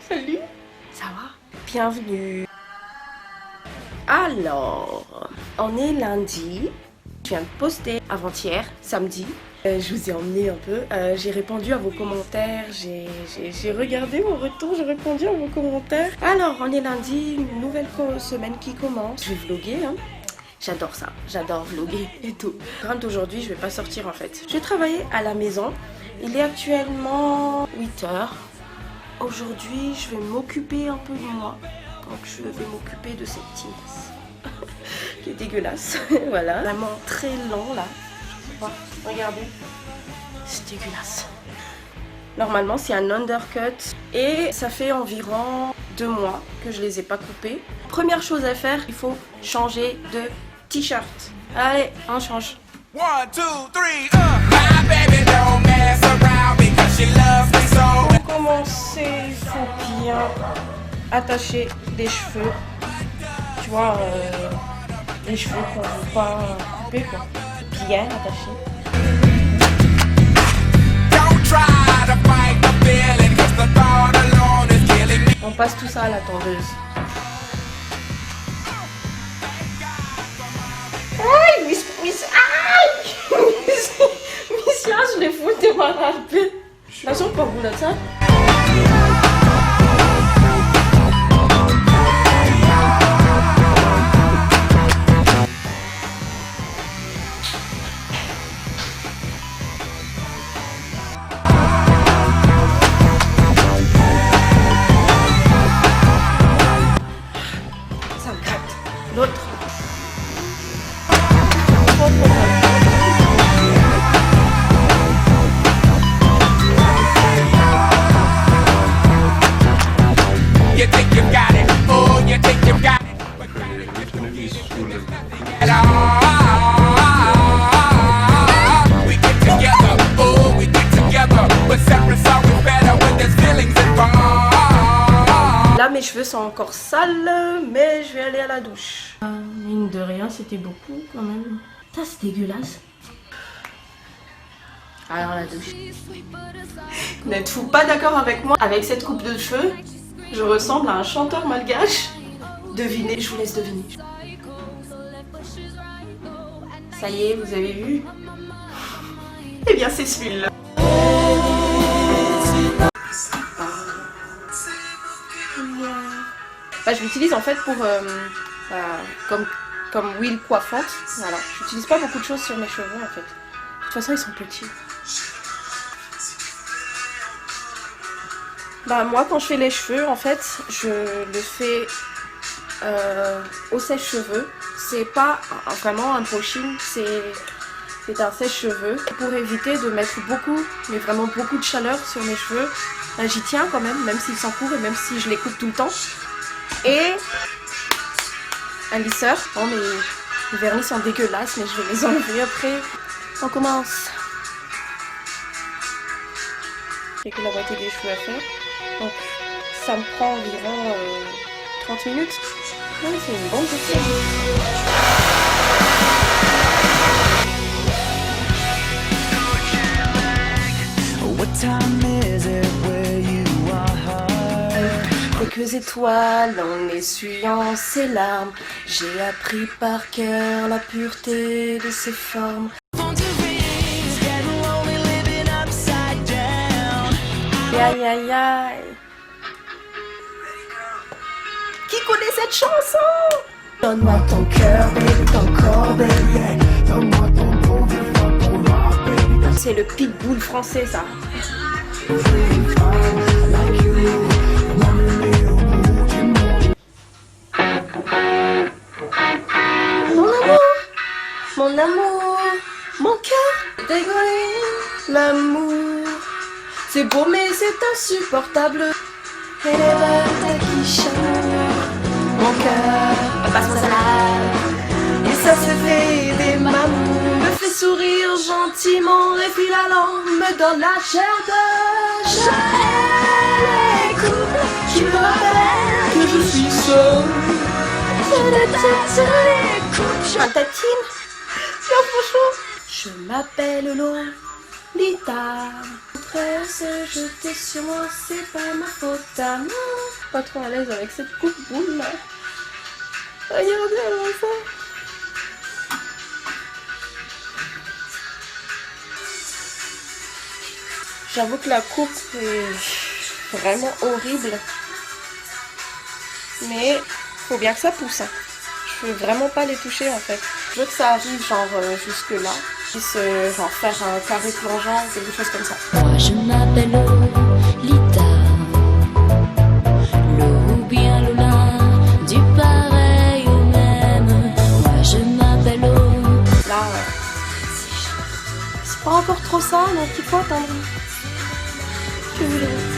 Salut. Ça va? Bienvenue. Alors, on est lundi. Je viens de poster avant-hier, samedi. Je vous ai emmené un peu. J'ai répondu à vos commentaires. J'ai regardé vos retours. J'ai répondu à vos commentaires. Alors, on est lundi, une nouvelle semaine qui commence. Je vais vlogger, hein. J'adore ça, j'adore vlogger et tout. Grâce aujourd'hui, je vais pas sortir en fait. Je vais travailler à la maison. Il est actuellement 8 h. Aujourd'hui, je vais m'occuper un peu de moi. Donc, je vais m'occuper de cette petite qui est dégueulasse. Voilà. Vraiment très lent là. Regardez. C'est dégueulasse. Normalement, c'est un undercut. Et ça fait environ 2 mois que je les ai pas coupés. Première chose à faire, il faut changer de t-shirt. Allez, on change. 1, 2, 3, My baby don't mess around because she loves me so. Pour commencer, il faut bien attacher les cheveux. Tu vois, les cheveux qu'on ne veut pas couper, quoi. Bien attachés. Don't try to fight the feeling because the thought alone is killing me. On passe tout ça à la tondeuse. Aïe, aïe, là, je l'ai foutu ma rapide. Attention, pas vous là, ça. Ça me gratte. L'autre. You think you got it, oh, you think you got it. At all. We get together, oh, we get together. But separate songs is better when there's feelings involved. Là, mes cheveux sont encore sales, mais je vais aller à la douche. Mine de rien, c'était beaucoup quand même. Ça, c'est dégueulasse. Alors, la douche. N'êtes-vous pas d'accord avec moi? Avec cette coupe de cheveux, je ressemble à un chanteur malgache. Devinez, je vous laisse deviner. Ça y est, vous avez vu? Eh bien, c'est celui-là. Bah, je l'utilise en fait pour comme huile coiffante. Voilà. J'utilise pas beaucoup de choses sur mes cheveux en fait. De toute façon, ils sont petits. Bah, moi, quand je fais les cheveux, en fait, je le fais au sèche-cheveux. C'est pas vraiment un brushing, c'est un sèche-cheveux. Pour éviter de mettre beaucoup, mais vraiment beaucoup de chaleur sur mes cheveux, bah, j'y tiens quand même s'ils sont courts et même si je les coupe tout le temps. Et un lisseur. Bon, mais les vernis sont dégueulasses, mais je vais les enlever après. On commence. J'ai que la moitié des cheveux à faire. Donc ça me prend environ 30 minutes. Ouais, c'est une bonne question. Quelques étoiles en essuyant ses larmes, j'ai appris par cœur la pureté de ses formes. Aïe aïe aïe. Qui connaît cette chanson? Donne-moi ton cœur, baby, ton corps, baby. Donne-moi ton bon vivant, ton rock, baby. C'est le pitbull français, ça. Mon amour, mon cœur dégoûté, l'amour, c'est beau mais c'est insupportable. Et les balles qui chantent, mon cœur passe sa lave, et ça se fait des mamous, me fait sourire gentiment, et puis la langue me donne la chair de chair. Écoute, qui me rappelle que je suis seul. Un tatine. Je m'appelle Lolita. après se jeter sur moi, c'est pas ma faute à moi. Pas trop à l'aise avec cette coupe boule là. Regardez, elle a ça. J'avoue que la coupe est vraiment horrible. Mais faut bien que ça pousse. Hein. Je veux vraiment pas les toucher en fait. Je veux que ça arrive genre jusque là. Genre faire un carré plongeant ou quelque chose comme ça. Moi je m'appelle Lolita, Lo ou bien Lola, du pareil au même. Moi je m'appelle Là, c'est pas encore trop ça, donc il faut attendre. Que voulez-vous?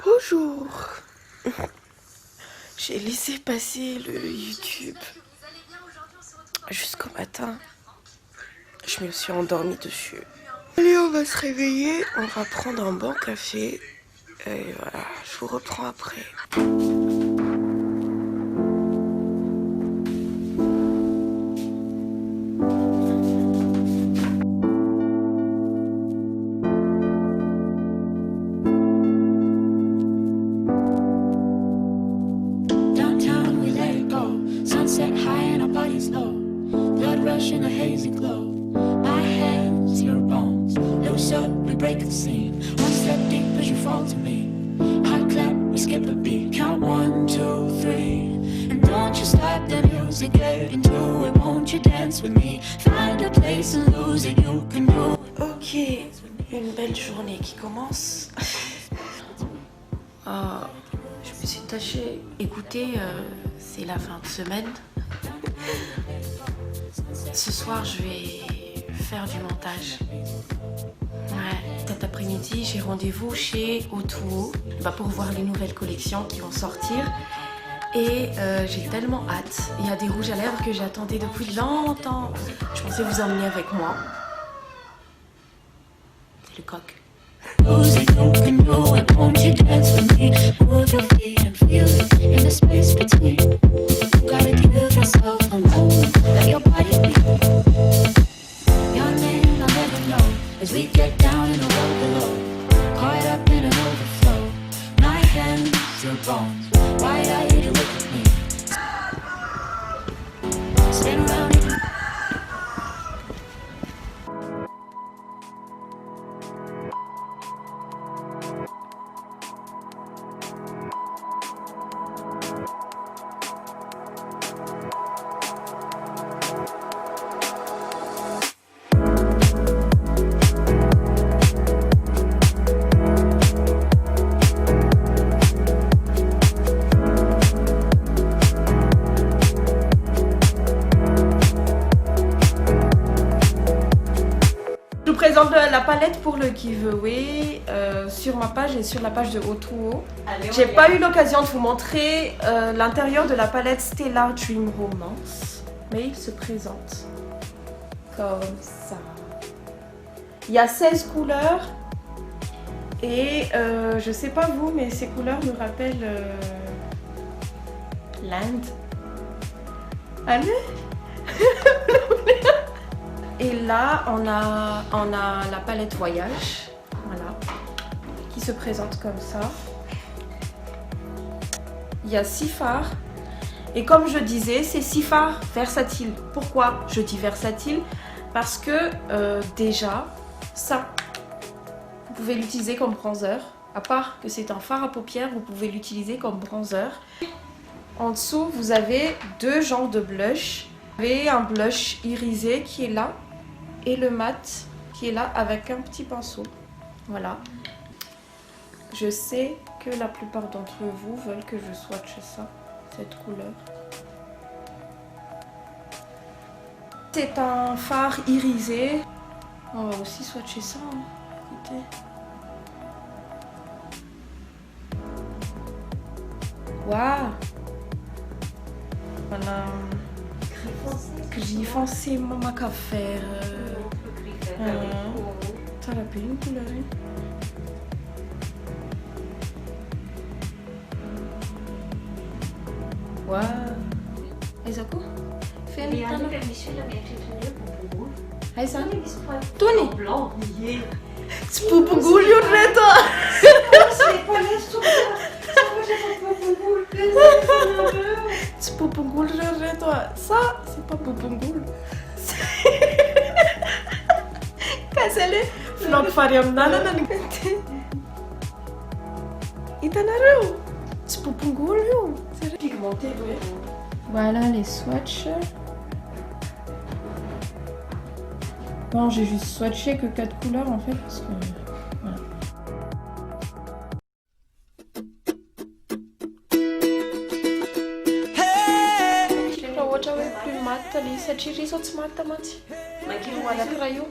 Bonjour. J'ai laissé passer le YouTube jusqu'au matin. Je me suis endormie dessus. Allez, on va se réveiller, on va prendre un bon café. Et voilà, je vous reprends après. downtown, we let it go. Sunset high and our bodies low. Blood rush in a hazy glow. My hands, your bones. Loose up, we break the scene. One step deep as you fall to me. Hot clap, we skip a beat. Count 1, 2, 3. And don't you stop the music, get into it. Won't you dance with me? Find a place and lose it, you can do it. Ok, une belle journée qui commence. Je me suis tâchée. Écoutez, c'est la fin de semaine. Ce soir, je vais faire du montage. Ouais, cet après-midi, j'ai rendez-vous chez O2O pour voir les nouvelles collections qui vont sortir. Et j'ai tellement hâte. Il y a des rouges à lèvres que j'attendais depuis longtemps. Je pensais vous emmener avec moi. C'est le coq. Lose it, you can do it. Won't you dance with me? Move your feet and feel it in the space between. You gotta give yourself a moment. Let your body be. Your name I'll never know as we get down in the road below. Caught up in an overflow. My hands, your bones. Wide-eyed, you look at me. Spin around and Je vous présente la palette pour le giveaway sur ma page et sur la page de O2O. J'ai pas eu l'occasion de vous montrer l'intérieur de la palette Stellar Dream Romance, mais il se présente comme ça. Il y a 16 couleurs Et je sais pas vous, mais ces couleurs me rappellent l'Inde. Allez. Et là, on a la palette voyage, voilà, qui se présente comme ça. Il y a 6 fards. Et comme je disais, c'est 6 fards versatiles. Pourquoi je dis versatile? Parce que déjà, ça, vous pouvez l'utiliser comme bronzer. À part que c'est un fard à paupières, vous pouvez l'utiliser comme bronzer. En dessous, vous avez 2 genres de blush. Vous avez un blush irisé qui est là et le mat qui est là avec un petit pinceau. Voilà. Je sais que la plupart d'entre vous veulent que je swatche ça, cette couleur. C'est un fard irisé. On va aussi swatcher ça. Hein. Écoutez. Waouh! Voilà. Gris foncé, maman qu'a faire. Ça l'a payé une couleur. Waouh! Is dat goed? Vind je het dan? Hij is aan. Tony! Spoepengulho, Rita! Spoepengulho, Rita! Ça, c'est pas Spoepengulho. Kasele? Vlog Fariam Nana Nanigante. Itanareu! Spoepengulho! C'est pigmenté, oui. Voilà les swatchs. Bon, j'ai juste swatché que 4 couleurs en fait parce que voilà. Raha ohatra hoe plus mat le satria sao tsy mat mantsy. Voilà pour io.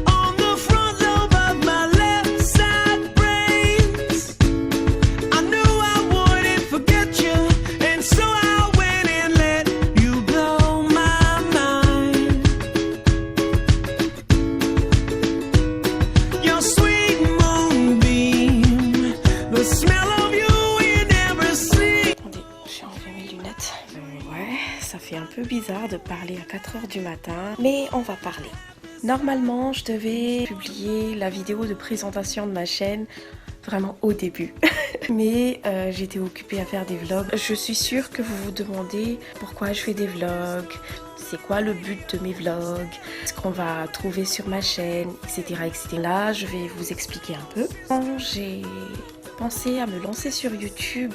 On the front lobe of my left side brains, I knew I wouldn't forget you, and so I went and let you blow my mind. Your sweet moonbeam, the smell of you in every sleep. Attendez, j'ai enlevé mes lunettes. Ouais, ça fait un peu bizarre de parler à 4 h du matin, mais on va parler. Normalement, je devais publier la vidéo de présentation de ma chaîne vraiment au début. Mais j'étais occupée à faire des vlogs. Je suis sûre que vous vous demandez pourquoi je fais des vlogs, c'est quoi le but de mes vlogs, ce qu'on va trouver sur ma chaîne, etc. etc. Là, je vais vous expliquer un peu. Quand j'ai pensé à me lancer sur YouTube,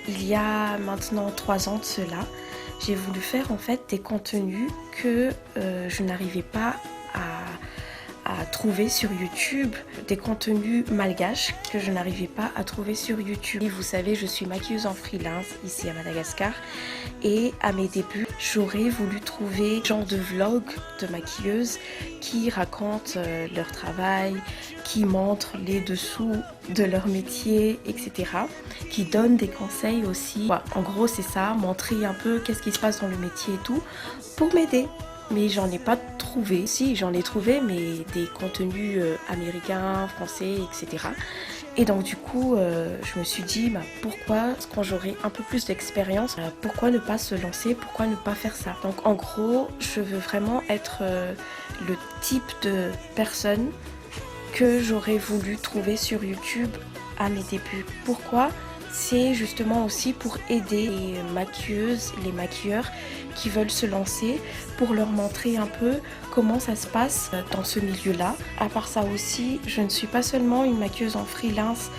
il y a maintenant 3 ans de cela, j'ai voulu faire en fait des contenus que je n'arrivais pas à trouver sur YouTube, des contenus malgaches que je n'arrivais pas à trouver sur YouTube. Et vous savez, je suis maquilleuse en freelance ici à Madagascar et à mes débuts, j'aurais voulu trouver un genre de vlog de maquilleuses qui racontent leur travail, qui montrent les dessous de leur métier, etc. Qui donnent des conseils aussi. Ouais, en gros, c'est ça, montrer un peu qu'est-ce qui se passe dans le métier et tout pour m'aider. Mais j'en ai pas trouvé. Si, j'en ai trouvé, mais des contenus américains, français, etc. Et donc du coup, je me suis dit, bah, pourquoi, quand j'aurai un peu plus d'expérience, pourquoi ne pas se lancer, pourquoi ne pas faire ça? Donc en gros, je veux vraiment être le type de personne que j'aurais voulu trouver sur YouTube à mes débuts. Pourquoi? C'est justement aussi pour aider les maquilleuses, les maquilleurs qui veulent se lancer, pour leur montrer un peu comment ça se passe dans ce milieu-là. À part ça aussi, je ne suis pas seulement une maquilleuse en freelance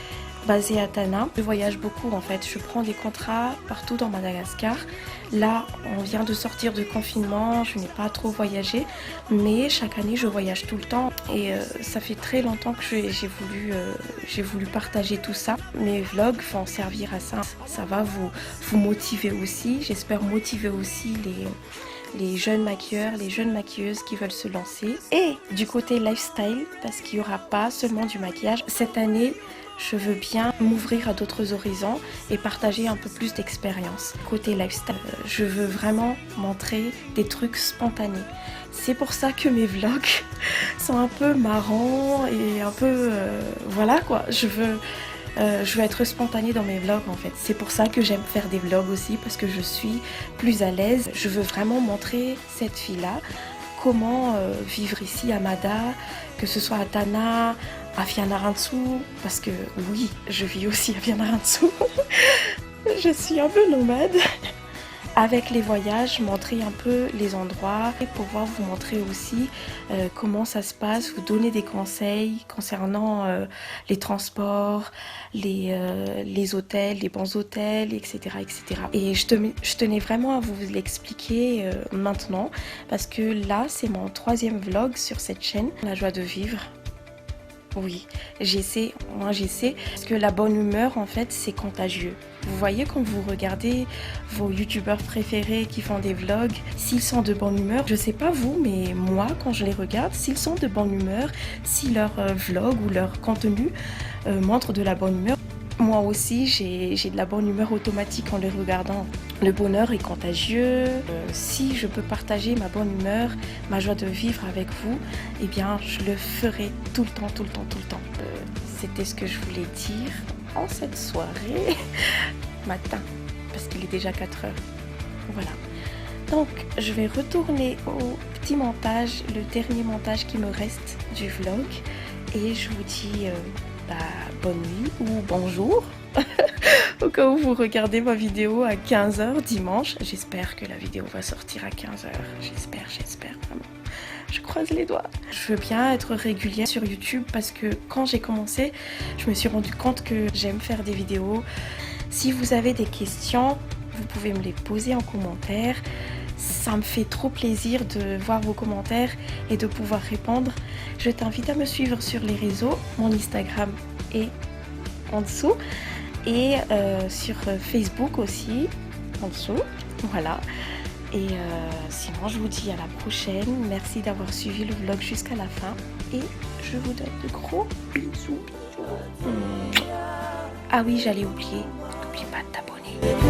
basée à Tana. Je voyage beaucoup en fait, je prends des contrats partout dans Madagascar. Là, on vient de sortir de confinement, je n'ai pas trop voyagé, mais chaque année je voyage tout le temps et ça fait très longtemps que j'ai voulu partager tout ça. Mes vlogs vont servir à ça. Ça va vous motiver aussi, j'espère motiver aussi les jeunes maquilleurs, les jeunes maquilleuses qui veulent se lancer. Et du côté lifestyle, parce qu'il n'y aura pas seulement du maquillage. Cette année, Je veux bien m'ouvrir à d'autres horizons et partager un peu plus d'expérience. Côté lifestyle, je veux vraiment montrer des trucs spontanés. C'est pour ça que mes vlogs sont un peu marrants et un peu... voilà quoi, je veux être spontanée dans mes vlogs en fait. C'est pour ça que j'aime faire des vlogs aussi, parce que je suis plus à l'aise. Je veux vraiment montrer cette fille-là, comment vivre ici à Mada, que ce soit à Tana, à Fianarantsoa, parce que oui, je vis aussi à Fianarantsoa. Je suis un peu nomade. Avec les voyages, montrer un peu les endroits et pouvoir vous montrer aussi comment ça se passe, vous donner des conseils concernant les transports, les hôtels, les bons hôtels, etc. etc. Et je tenais vraiment à vous l'expliquer maintenant, parce que là, c'est mon 3e vlog sur cette chaîne, La Joie de Vivre. Oui, j'essaie, parce que la bonne humeur, en fait, c'est contagieux. Vous voyez, quand vous regardez vos youtubeurs préférés qui font des vlogs, s'ils sont de bonne humeur, je sais pas vous, mais moi, quand je les regarde, s'ils sont de bonne humeur, si leur vlog ou leur contenu montre de la bonne humeur, moi aussi, j'ai de la bonne humeur automatique en les regardant. Le bonheur est contagieux. Si je peux partager ma bonne humeur, ma joie de vivre avec vous, eh bien, je le ferai tout le temps, tout le temps, tout le temps. C'était ce que je voulais dire en cette soirée matin, parce qu'il est déjà 4 heures. Voilà. Donc, je vais retourner au petit montage, le dernier montage qui me reste du vlog, et je vous dis... bonne nuit ou bonjour au cas où vous regardez ma vidéo à 15h dimanche. J'espère que la vidéo va sortir à 15h. J'espère vraiment. Je croise les doigts. Je veux bien être régulière sur YouTube, parce que quand j'ai commencé, je me suis rendu compte que j'aime faire des vidéos. Si vous avez des questions, vous pouvez me les poser en commentaire. Ça me fait trop plaisir de voir vos commentaires et de pouvoir répondre. Je t'invite à me suivre sur les réseaux. Mon Instagram est en dessous. Et sur Facebook aussi, en dessous. Voilà. Et sinon, je vous dis à la prochaine. Merci d'avoir suivi le vlog jusqu'à la fin. Et je vous donne de gros bisous. Ah oui, j'allais oublier. N'oublie pas de t'abonner.